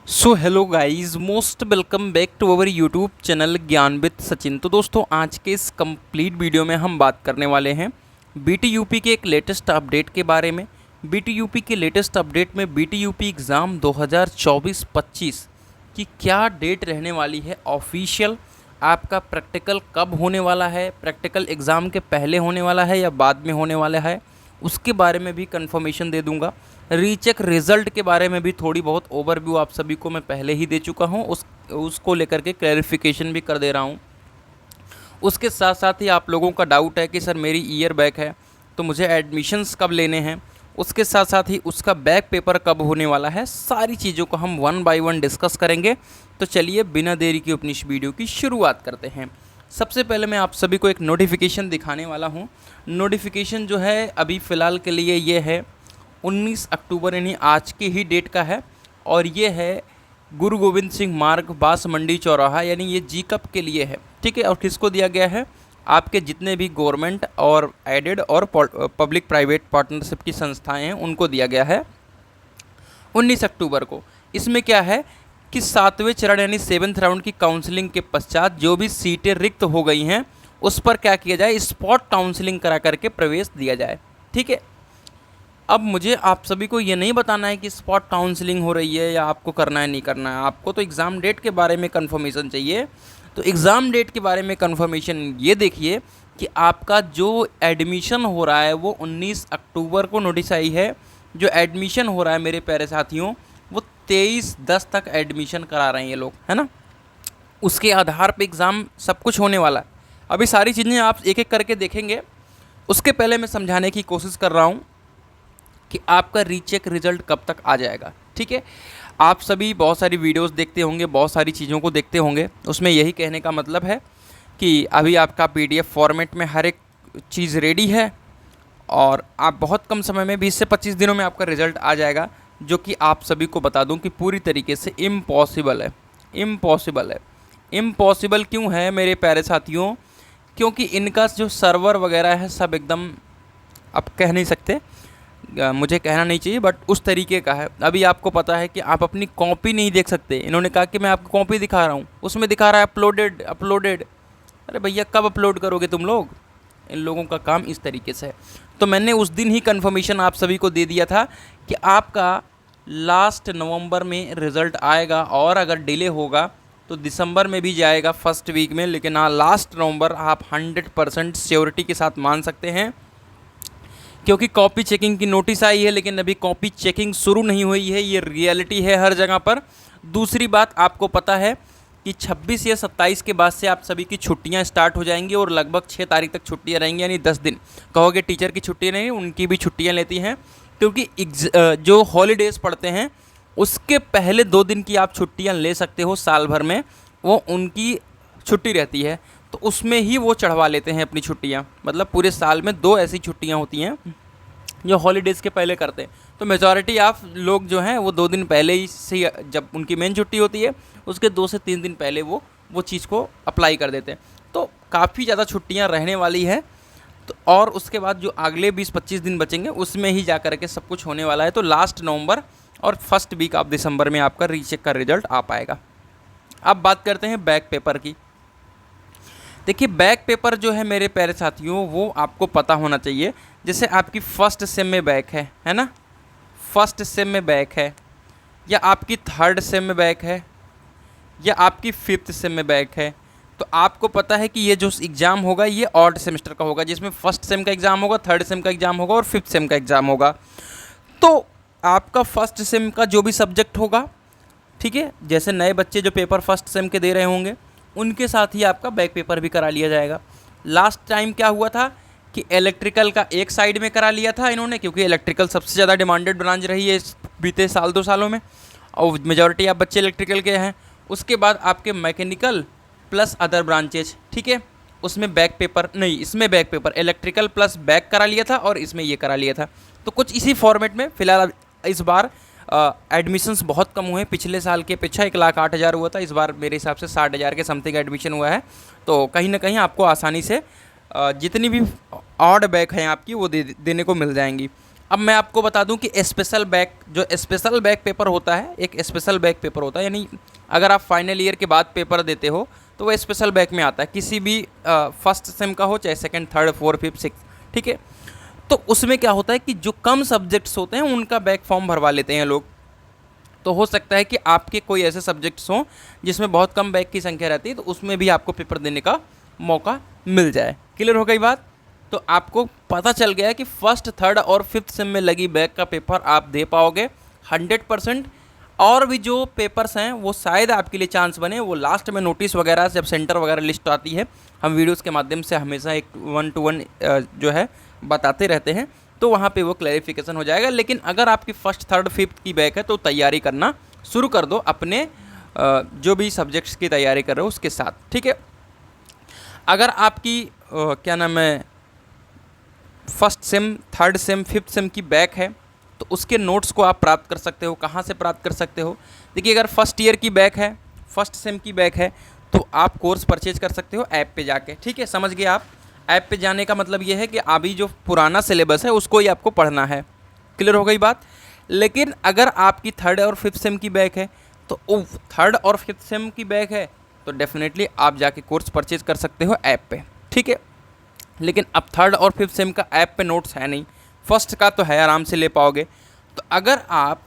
So hello guys, most welcome back to our YouTube channel Gyan with Sachin. तो दोस्तों, आज के इस कंप्लीट वीडियो में हम बात करने वाले हैं बीटीयूपी के एक लेटेस्ट अपडेट के बारे में। बीटीयूपी के लेटेस्ट अपडेट में बीटीयूपी एग्ज़ाम 2024-25 की क्या डेट रहने वाली है ऑफिशियल, आपका प्रैक्टिकल कब होने वाला है, प्रैक्टिकल एग्ज़ाम के पहले होने वाला है या बाद में होने वाला है, उसके बारे में भी कंफर्मेशन दे दूंगा। रीचेक रिज़ल्ट के बारे में भी थोड़ी बहुत ओवरव्यू आप सभी को मैं पहले ही दे चुका हूँ, उसको लेकर के क्लैरिफिकेशन भी कर दे रहा हूँ। उसके साथ साथ ही आप लोगों का डाउट है कि सर मेरी ईयर बैक है तो मुझे एडमिशन्स कब लेने हैं, उसके साथ साथ ही उसका बैक पेपर कब होने वाला है, सारी चीज़ों को हम वन बाय वन डिस्कस करेंगे। तो चलिए बिना देरी के अपनी इस वीडियो की शुरुआत करते हैं। सबसे पहले मैं आप सभी को एक नोटिफिकेशन दिखाने वाला हूँ। नोटिफिकेशन जो है अभी फ़िलहाल के लिए ये है 19 अक्टूबर, यानी आज की ही डेट का है, और ये है गुरु गोविंद सिंह मार्ग, बास मंडी चौराहा, यानी ये जी कप के लिए है। ठीक है, और किसको दिया गया है? आपके जितने भी गवर्नमेंट और एडेड और पब्लिक प्राइवेट पार्टनरशिप की संस्थाएं हैं उनको दिया गया है 19 अक्टूबर को। इसमें क्या है कि 7वें चरण यानी 7th राउंड की काउंसलिंग के पश्चात जो भी सीटें रिक्त हो गई हैं उस पर क्या किया जाए, स्पॉट काउंसलिंग करा करके प्रवेश दिया जाए। ठीक है, अब मुझे आप सभी को ये नहीं बताना है कि स्पॉट काउंसलिंग हो रही है या आपको करना है नहीं करना है, आपको तो एग्ज़ाम डेट के बारे में कंफर्मेशन चाहिए। तो एग्ज़ाम डेट के बारे में कंफर्मेशन ये देखिए कि आपका जो एडमिशन हो रहा है वो 19 अक्टूबर को नोटिस आई है। जो एडमिशन हो रहा है मेरे प्यारे साथियों, वो 23/10 तक एडमिशन करा रहे हैं ये लोग, है ना। उसके आधार पे एग्ज़ाम सब कुछ होने वाला है। अभी सारी चीज़ें आप एक एक करके देखेंगे। उसके पहले मैं समझाने की कोशिश कर रहा हूँ कि आपका रीचेक रिज़ल्ट कब तक आ जाएगा। ठीक है, आप सभी बहुत सारी वीडियोस देखते होंगे, बहुत सारी चीज़ों को देखते होंगे। उसमें यही कहने का मतलब है कि अभी आपका पीडीएफ फॉर्मेट में हर एक चीज़ रेडी है और आप बहुत कम समय में 20 से 25 दिनों में आपका रिज़ल्ट आ जाएगा, जो कि आप सभी को बता दूं कि पूरी तरीके से इम्पॉसिबल है। इम्पॉसिबल है। इम्पॉसिबल क्यों है मेरे प्यारे साथियों? क्योंकि इनका जो सर्वर वगैरह है सब एकदम, आप कह नहीं सकते, मुझे कहना नहीं चाहिए, बट उस तरीके का है। अभी आपको पता है कि आप अपनी कॉपी नहीं देख सकते। इन्होंने कहा कि मैं आपको कॉपी दिखा रहा हूँ, उसमें दिखा रहा है अपलोडेड अपलोडेड। अरे भैया, कब अपलोड करोगे तुम लोग? इन लोगों का काम इस तरीके से है। तो मैंने उस दिन ही कंफर्मेशन आप सभी को दे दिया था कि आपका लास्ट नवंबर में रिज़ल्ट आएगा, और अगर डिले होगा तो दिसंबर में भी जाएगा फर्स्ट वीक में, लेकिन हाँ, लास्ट नवंबर आप 100% श्योरिटी के साथ मान सकते हैं, क्योंकि कॉपी चेकिंग की नोटिस आई है लेकिन अभी कॉपी चेकिंग शुरू नहीं हुई है। ये रियलिटी है हर जगह पर। दूसरी बात, आपको पता है कि 26 या 27 के बाद से आप सभी की छुट्टियां स्टार्ट हो जाएंगी और लगभग 6 तारीख तक छुट्टियां रहेंगी, यानी 10 दिन। कहोगे टीचर की छुट्टी नहीं, उनकी भी छुट्टियां लेती हैं, क्योंकि जो हॉलीडेज़ पढ़ते हैं उसके पहले 2 दिन की आप छुट्टियां ले सकते हो साल भर में, वो उनकी छुट्टी रहती है। तो उसमें ही वो चढ़वा लेते हैं अपनी छुट्टियां। मतलब पूरे साल में 2 ऐसी छुट्टियां होती हैं जो हॉलीडेज़ के पहले करते हैं। तो मेजॉरिटी ऑफ लोग जो हैं वो 2 दिन पहले ही से, जब उनकी मेन छुट्टी होती है उसके 2 से 3 दिन पहले वो चीज़ को अप्लाई कर देते हैं। तो काफ़ी ज़्यादा छुट्टियां रहने वाली है। तो और उसके बाद जो अगले 20-25 दिन बचेंगे उसमें ही जा कर के सब कुछ होने वाला है। तो लास्ट नवंबर और फर्स्ट वीक ऑफ दिसंबर में आपका रीचेक का रिजल्ट आ पाएगा। अब बात करते हैं बैक पेपर की। देखिए, बैक पेपर जो है मेरे प्यारे साथियों, वो आपको पता होना चाहिए। जैसे आपकी फर्स्ट सेम में बैक है ना, फर्स्ट सेम में बैक है, या आपकी थर्ड सेम में बैक है, या आपकी फिफ्थ सेम में बैक है, तो आपको पता है कि ये जो एग्ज़ाम होगा ये ऑड सेमेस्टर का होगा, जिसमें फर्स्ट सेम का एग्ज़ाम होगा, थर्ड सेम का एग्ज़ाम होगा और फिफ्थ सेम का एग्ज़ाम होगा। तो आपका फर्स्ट सेम का जो भी सब्जेक्ट होगा, ठीक है, जैसे नए बच्चे जो पेपर फर्स्ट सेम के दे रहे होंगे उनके साथ ही आपका बैक पेपर भी करा लिया जाएगा। लास्ट टाइम क्या हुआ था कि इलेक्ट्रिकल का एक साइड में करा लिया था इन्होंने, क्योंकि इलेक्ट्रिकल सबसे ज़्यादा डिमांडेड ब्रांच रही है इस बीते साल 2 सालों में, और मेजॉरिटी आप बच्चे इलेक्ट्रिकल के हैं। उसके बाद आपके मैकेनिकल प्लस अदर ब्रांचेज, ठीक है, उसमें बैक पेपर नहीं, इसमें back paper electrical plus back करा लिया था और इसमें ये करा लिया था। तो कुछ इसी फॉर्मेट में फ़िलहाल इस बार एडमिशन्स बहुत कम हुए। पिछले साल के अपेक्षा 1,08,000 हुआ था, इस बार मेरे हिसाब से 60,000 के समथिंग एडमिशन हुआ है। तो कहीं ना कहीं आपको आसानी से जितनी भी ऑड बैक हैं आपकी वो देने को मिल जाएंगी। अब मैं आपको बता दूं कि स्पेशल बैक, जो स्पेशल बैक पेपर होता है, एक स्पेशल बैक पेपर होता है, यानी अगर आप फाइनल ईयर के बाद पेपर देते हो तो वो स्पेशल बैक में आता है, किसी भी फर्स्ट सेम का हो, चाहे second, third, fourth, fifth, six, ठीक है। तो उसमें क्या होता है कि जो कम सब्जेक्ट्स होते हैं उनका बैक फॉर्म भरवा लेते हैं लोग। तो हो सकता है कि आपके कोई ऐसे सब्जेक्ट्स हों जिसमें बहुत कम बैक की संख्या रहती है, तो उसमें भी आपको पेपर देने का मौका मिल जाए। क्लियर हो गई बात? तो आपको पता चल गया है कि फर्स्ट, थर्ड और फिफ्थ सेम में लगी बैक का पेपर आप दे पाओगे 100%। और भी जो पेपर्स हैं वो शायद आपके लिए चांस बने, वो लास्ट में नोटिस वगैरह जब सेंटर वगैरह लिस्ट आती है, हम वीडियोस के माध्यम से हमेशा एक 1-to-1 जो है बताते रहते हैं, तो वहाँ पे वो क्लैरिफिकेशन हो जाएगा। लेकिन अगर आपकी फर्स्ट, थर्ड, फिफ्थ की बैक है तो तैयारी करना शुरू कर दो अपने जो भी सब्जेक्ट्स की तैयारी कर रहे हो उसके साथ, ठीक है। अगर आपकी क्या नाम है first sem, third same, fifth sem की बैक है तो उसके नोट्स को आप प्राप्त कर सकते हो। कहाँ से प्राप्त कर सकते हो? देखिए, अगर फर्स्ट ईयर की बैक है, फर्स्ट सेम की बैक है, तो आप कोर्स परचेज कर सकते हो ऐप पे जाके, ठीक है। समझ गए आप? ऐप पे जाने का मतलब ये है कि अभी जो पुराना सिलेबस है उसको ही आपको पढ़ना है। क्लियर हो गई बात? लेकिन अगर आपकी थर्ड और फिफ्थ सेम की बैक है तो थर्ड और फिफ्थ सेम की बैक है तो डेफिनेटली आप जाके कोर्स परचेज कर सकते हो ऐप पे, ठीक है। लेकिन अब थर्ड और फिफ्थ सेम का ऐप पे नोट्स है नहीं, फर्स्ट का तो है, आराम से ले पाओगे। तो अगर आप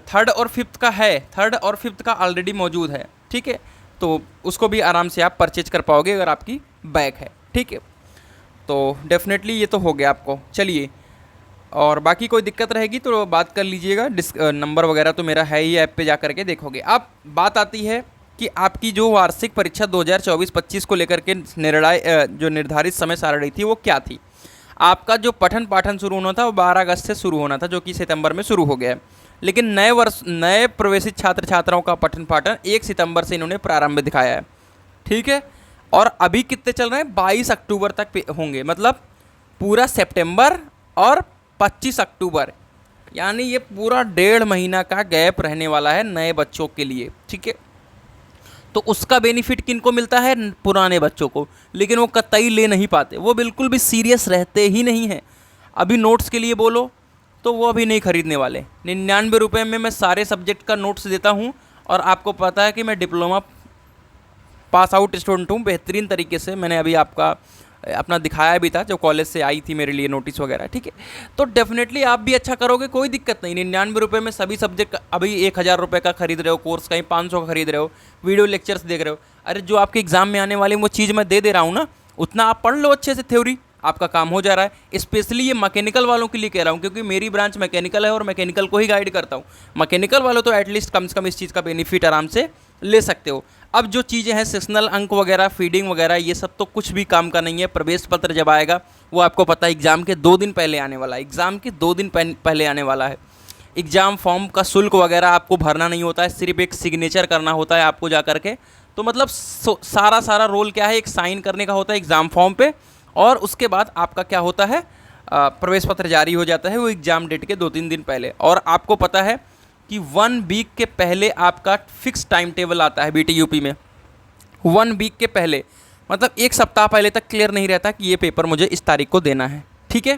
थर्ड और फिफ्थ का है, थर्ड और फिफ्थ का ऑलरेडी मौजूद है, ठीक है, तो उसको भी आराम से आप परचेज कर पाओगे अगर आपकी बैक है, ठीक है। तो डेफिनेटली ये तो हो गया आपको। चलिए, और बाकी कोई दिक्कत रहेगी तो बात कर लीजिएगा, नंबर वगैरह तो मेरा है ही, ऐप पे जा करके देखोगे। अब बात आती है कि आपकी जो वार्षिक परीक्षा 2024-25 को लेकर के जो निर्धारित समय सारणी थी वो क्या थी। आपका जो पठन पाठन शुरू होना था वो 12 अगस्त से शुरू होना था, जो कि सितंबर में शुरू हो गया है। लेकिन नए प्रवेशित छात्र छात्राओं का पठन पाठन 1 सितंबर से इन्होंने प्रारंभ दिखाया है, ठीक है। और अभी कितने चल रहे हैं? 22 अक्टूबर तक होंगे, मतलब पूरा सितंबर और 25 अक्टूबर, यानी ये पूरा 1.5 महीना का गैप रहने वाला है नए बच्चों के लिए, ठीक है। तो उसका बेनिफिट किनको मिलता है? पुराने बच्चों को। लेकिन वो कतई ले नहीं पाते, वो बिल्कुल भी सीरियस रहते ही नहीं हैं। अभी नोट्स के लिए बोलो तो वो अभी नहीं खरीदने वाले। 99 रुपये में मैं सारे सब्जेक्ट का नोट्स देता हूँ, और आपको पता है कि मैं डिप्लोमा पास आउट स्टूडेंट हूँ बेहतरीन तरीके से। मैंने अभी अपना दिखाया भी था, जो कॉलेज से आई थी मेरे लिए नोटिस वगैरह, ठीक है। तो डेफिनेटली आप भी अच्छा करोगे, कोई दिक्कत नहीं। 99 रुपये में सभी सब्जेक्ट, अभी 1000 रुपये का खरीद रहे हो कोर्स, कहीं 500 का खरीद रहे हो, वीडियो लेक्चर्स देख रहे हो, अरे जो आपके एग्जाम में आने वाले वो चीज़ मैं दे रहा हूँ ना, उतना आप पढ़ लो अच्छे से, थ्योरी आपका काम हो जा रहा है। स्पेशली ये मैकेनिकल वालों के लिए कह रहा हूँ, क्योंकि मेरी ब्रांच मैकेनिकल है और मैकेनिकल को ही गाइड करता हूँ। मैकेनिकल वालों तो एटलीस्ट कम से कम इस चीज़ का बेनिफिट आराम से ले सकते हो। अब जो चीज़ें हैं सेशनल अंक वगैरह, फीडिंग वगैरह, ये सब तो कुछ भी काम का नहीं है। प्रवेश पत्र जब आएगा वो आपको पता है एग्ज़ाम के 2 दिन पहले आने वाला है, एग्ज़ाम के 2 दिन पहले आने वाला है। एग्ज़ाम फॉर्म का शुल्क वगैरह आपको भरना नहीं होता है, सिर्फ एक सिग्नेचर करना होता है आपको जा करके। तो मतलब सारा रोल क्या है, एक साइन करने का होता है एग्ज़ाम फॉर्म पे, और उसके बाद आपका क्या होता है, प्रवेश पत्र जारी हो जाता है वो एग्ज़ाम डेट के 2-3 दिन पहले। और आपको पता है कि 1 वीक के पहले आपका फिक्स टाइम टेबल आता है BTUP में। 1 वीक के पहले, मतलब 1 सप्ताह पहले तक क्लियर नहीं रहता कि ये पेपर मुझे इस तारीख को देना है, ठीक है।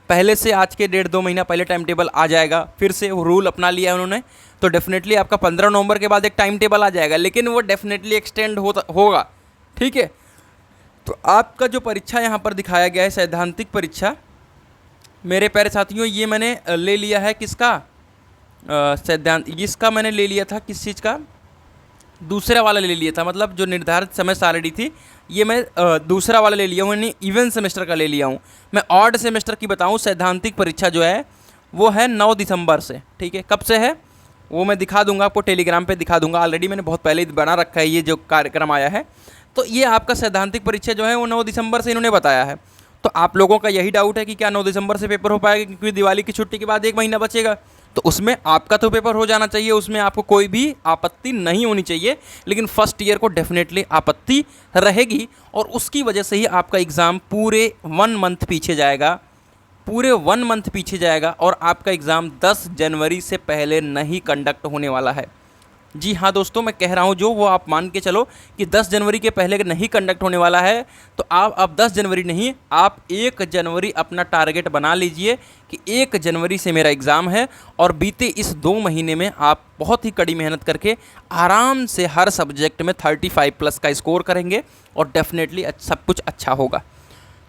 पहले से आज के 1.5-2 महीना पहले टाइम टेबल आ जाएगा। फिर से रूल अपना लिया है उन्होंने, तो डेफिनेटली आपका 15 नवंबर के बाद एक टाइम टेबल आ जाएगा, लेकिन वो डेफिनेटली एक्सटेंड होगा, ठीक है। तो आपका जो परीक्षा यहाँ पर दिखाया गया है सैद्धांतिक परीक्षा, मेरे प्यारे साथियों, ये मैंने ले लिया है किसका, इसका मैंने ले लिया था, किस चीज़ का, दूसरा वाला ले लिया था। मतलब जो निर्धारित समय सारणी थी ये मैं दूसरा वाला ले लिया हूँ, यानी इवन सेमेस्टर का ले लिया हूँ। मैं ऑड सेमेस्टर की बताऊँ, सैद्धांतिक परीक्षा जो है वो है 9 दिसंबर से, ठीक है। कब से है वो मैं दिखा दूंगा आपको, टेलीग्राम पे दिखा दूंगा, ऑलरेडी मैंने बहुत पहले बना रखा है ये जो कार्यक्रम आया है। तो ये आपका सैद्धांतिक परीक्षा जो है वो 9 दिसंबर से इन्होंने बताया है। तो आप लोगों का यही डाउट है कि क्या 9 दिसंबर से पेपर हो पाएगा, क्योंकि दिवाली की छुट्टी के बाद 1 महीना बचेगा, तो उसमें आपका तो पेपर हो जाना चाहिए, उसमें आपको कोई भी आपत्ति नहीं होनी चाहिए। लेकिन फर्स्ट ईयर को डेफिनेटली आपत्ति रहेगी, और उसकी वजह से ही आपका एग्ज़ाम पूरे 1 मंथ पीछे जाएगा, पूरे 1 मंथ पीछे जाएगा, और आपका एग्ज़ाम 10 जनवरी से पहले नहीं कंडक्ट होने वाला है। जी हाँ दोस्तों, मैं कह रहा हूँ जो वो आप मान के चलो कि 10 जनवरी के पहले नहीं कंडक्ट होने वाला है, तो आप अब 10 जनवरी नहीं, आप 1 जनवरी अपना टारगेट बना लीजिए कि 1 जनवरी से मेरा एग्ज़ाम है। और बीते इस 2 महीने में आप बहुत ही कड़ी मेहनत करके आराम से हर सब्जेक्ट में 35+ का स्कोर करेंगे और डेफिनेटली सब कुछ अच्छा होगा।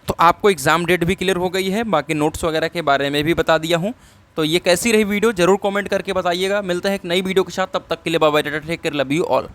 तो आपको एग्ज़ाम डेट भी क्लियर हो गई है, बाकी नोट्स वगैरह के बारे में भी बता दिया हूँ। तो ये कैसी रही वीडियो ज़रूर कमेंट करके बताइएगा। मिलते हैं एक नई वीडियो के साथ, तब तक के लिए bye bye, take care, love you all.